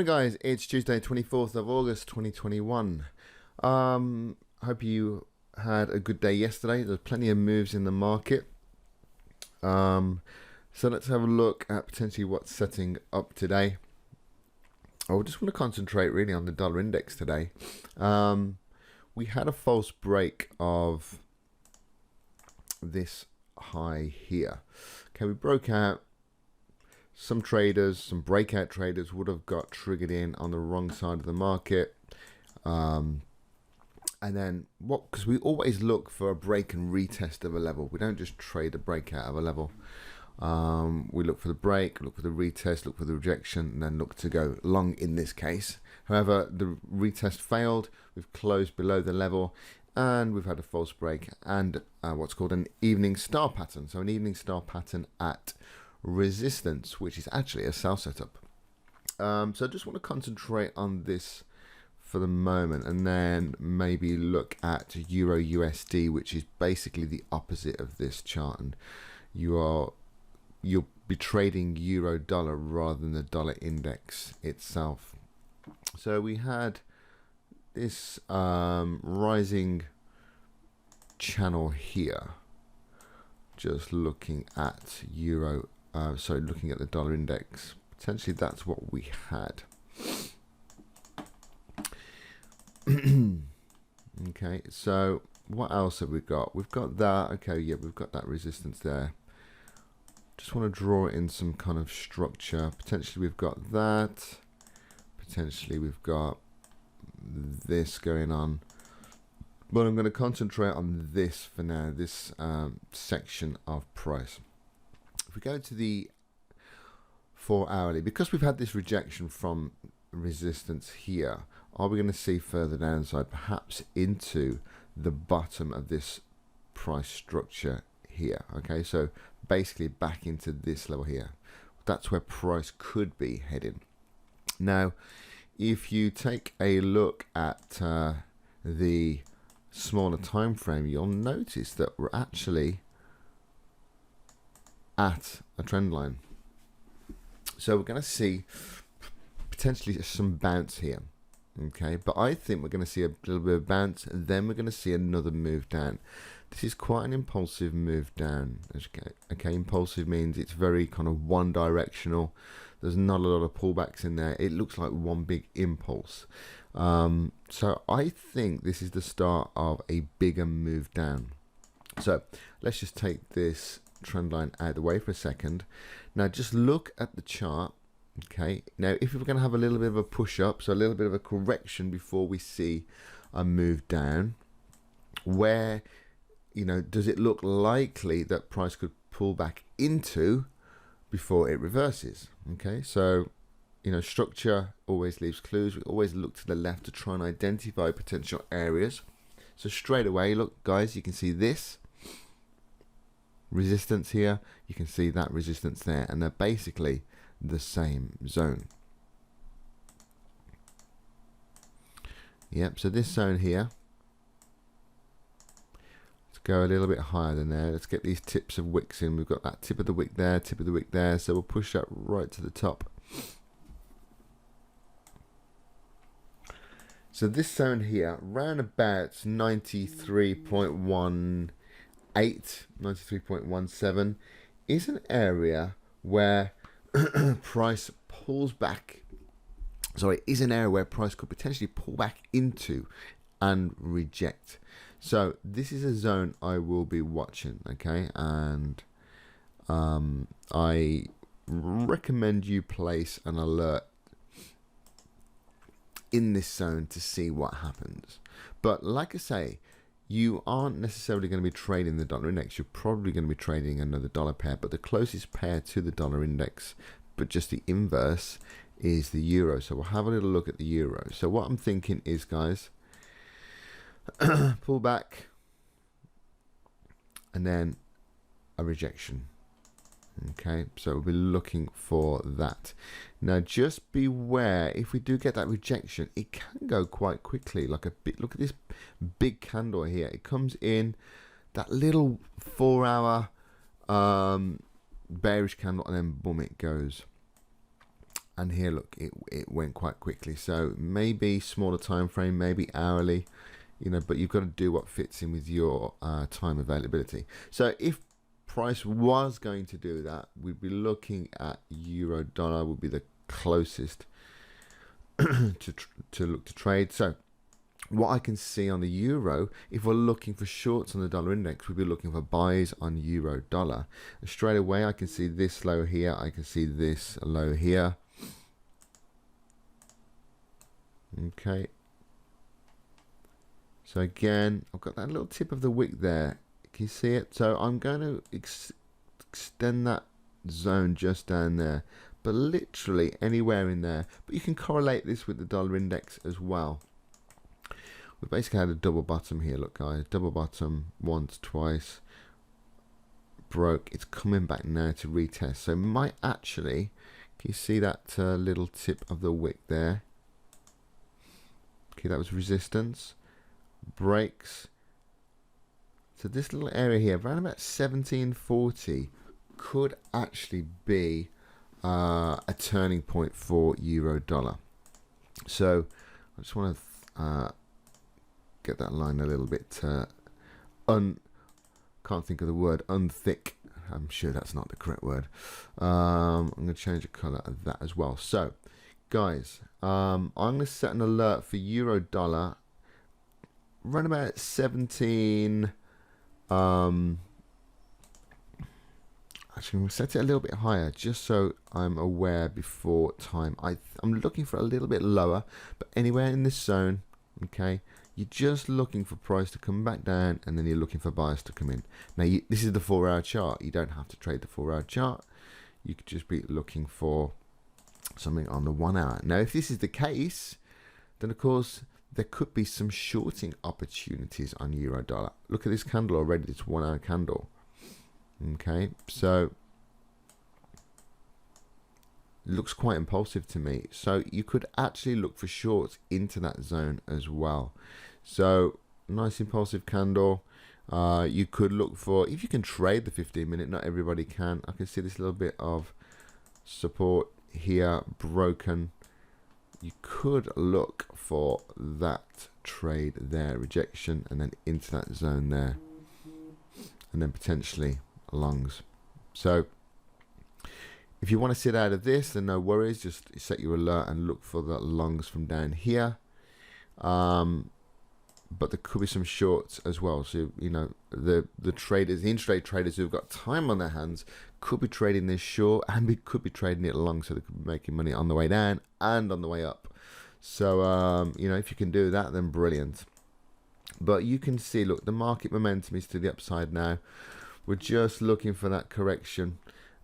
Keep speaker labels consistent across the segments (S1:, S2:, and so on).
S1: Morning guys, it's Tuesday 24th of August 2021. Hope you had a good day yesterday. There's plenty of moves in the market. So let's have a look at potentially what's setting up today. I just want to concentrate really on the dollar index today. We had a false break of this high here. Okay, we broke out. Some traders, some breakout traders would have got triggered in on the wrong side of the market. And then because we always look for a break and retest of a level. We don't just trade a breakout of a level. We look for the break, look for the retest, look for the rejection, and then look to go long in this case. However, the retest failed. We've closed below the level and we've had a false break and what's called an evening star pattern. So an evening star pattern at resistance, which is actually a sell setup. So I just want to concentrate on this for the moment and then maybe look at Euro USD, which is basically the opposite of this chart, and you'll be trading euro dollar rather than the dollar index itself. So we had this rising channel here, just looking at euro looking at the dollar index. Potentially that's what we had. Okay, so what else have we got? We've got that. Okay, yeah, we've got that resistance there. Just want to draw in some kind of structure. Potentially we've got that. Potentially we've got this going on. But I'm going to concentrate on this for now, this section of price. If we go to the 4 hourly, because we've had this rejection from resistance here, are we going to see further downside, perhaps into the bottom of this price structure here? Okay, so basically back into this level here. That's where price could be heading. Now, if you take a look at the smaller time frame, you'll notice that we're actually at a trend line. So we're going to see potentially some bounce here. Okay, but I think we're going to see a little bit of bounce, and then we're going to see another move down. This is quite an impulsive move down. Okay, impulsive means it's very kind of one directional. There's not a lot of pullbacks in there. It looks like one big impulse. So I think this is the start of a bigger move down. So let's just take this trend line out of the way for a second. Now just look at the chart. Okay, now if we're going to have a little bit of a push up, so a little bit of a correction before we see a move down, where, you know, does it look likely that price could pull back into before it reverses? Okay, so, you know, structure always leaves clues. We always look to the left to try and identify potential areas. So straight away, look guys, you can see this resistance here, you can see that resistance there, and they're basically the same zone. Yep, so this zone here, let's go a little bit higher than there. Let's get these tips of wicks in. We've got that tip of the wick there, tip of the wick there, so we'll push that right to the top. So this zone here, round about 93.18, 93.17 is an area where price pulls back. Sorry, is an area where price could potentially pull back into and reject. So this is a zone I will be watching. Okay, and I recommend you place an alert in this zone to see what happens. But like I say, you aren't necessarily going to be trading the dollar index. You're probably going to be trading another dollar pair, but the closest pair to the dollar index, but just the inverse, is the euro. So we'll have a little look at the euro. So what I'm thinking is, guys, pull back and then a rejection. Okay, so we'll be looking for that. Now just beware, if we do get that rejection, it can go quite quickly, like a bit. Look at this big candle here. It comes in, that little 4 hour bearish candle, and then boom, it goes. and here look, it went quite quickly. So maybe smaller time frame, maybe hourly, you know, but you've got to do what fits in with your time availability. So if price was going to do that, we'd be looking at euro dollar would be the closest to look to trade. So what I can see on the euro, if we're looking for shorts on the dollar index, we'd be looking for buys on euro dollar. And straight away I can see this low here, I can see this low here. Okay, so again I've got that little tip of the wick there, can you see it? So I'm going to extend that zone just down there, but literally anywhere in there. But you can correlate this with the dollar index as well. We basically had a double bottom here, look guys, double bottom once, twice, broke. It's coming back now to retest, so might actually, can you see that little tip of the wick there? Okay, that was resistance, breaks. So this little area here, around about 1740, could actually be a turning point for euro dollar. So I just want to get that line a little bit can't think of the word, unthick. I'm sure that's not the correct word. I'm going to change the color of that as well. So guys, I'm going to set an alert for euro dollar around about 17. Actually, I'm going to set it a little bit higher just so I'm aware before time. I'm looking for a little bit lower, but anywhere in this zone, okay, you're just looking for price to come back down, and then you're looking for buyers to come in. Now, this is the 4-hour chart. You don't have to trade the 4-hour chart. You could just be looking for something on the 1 hour. Now, if this is the case, then of course there could be some shorting opportunities on euro dollar. Look at this candle already, this 1 hour candle. Okay, so looks quite impulsive to me. So you could actually look for shorts into that zone as well. So nice impulsive candle. You could look for, if you can trade the 15-minute, not everybody can. I can see this little bit of support here broken. You could look for that trade there, rejection, and then into that zone there, and then potentially longs. So if you want to sit out of this, then no worries, just set your alert and look for the longs from down here. But there could be some shorts as well. So, you know, the traders, the intraday traders who've got time on their hands could be trading this short, and we could be trading it long, so they could be making money on the way down and on the way up. So, you know, if you can do that, then brilliant. But you can see, look, the market momentum is to the upside now. We're just looking for that correction,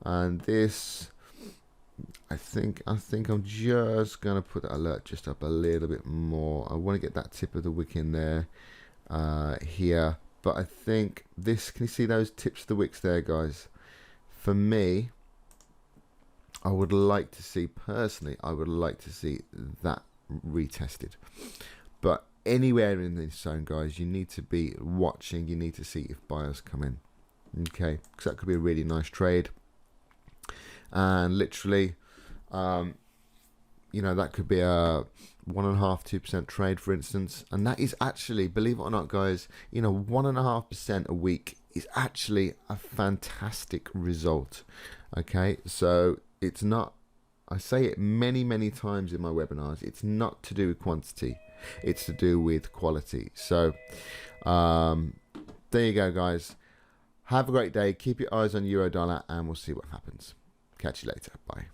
S1: and this, I think I'm just gonna put that alert just up a little bit more. I want to get that tip of the wick in there here, but I think this, can you see those tips of the wicks there, guys? For me, I would like to see, personally, I would like to see that retested. But anywhere in this zone, guys, you need to be watching. You need to see if buyers come in, okay, because that could be a really nice trade. And literally, you know, that could be a 1.5–2% trade, for instance. And that is actually, believe it or not, guys, you know, 1.5% a week is actually a fantastic result. Okay, so it's not, I say it many times in my webinars, it's not to do with quantity, it's to do with quality. So there you go, guys. Have a great day. Keep your eyes on euro dollar, and we'll see what happens. Catch you later. Bye.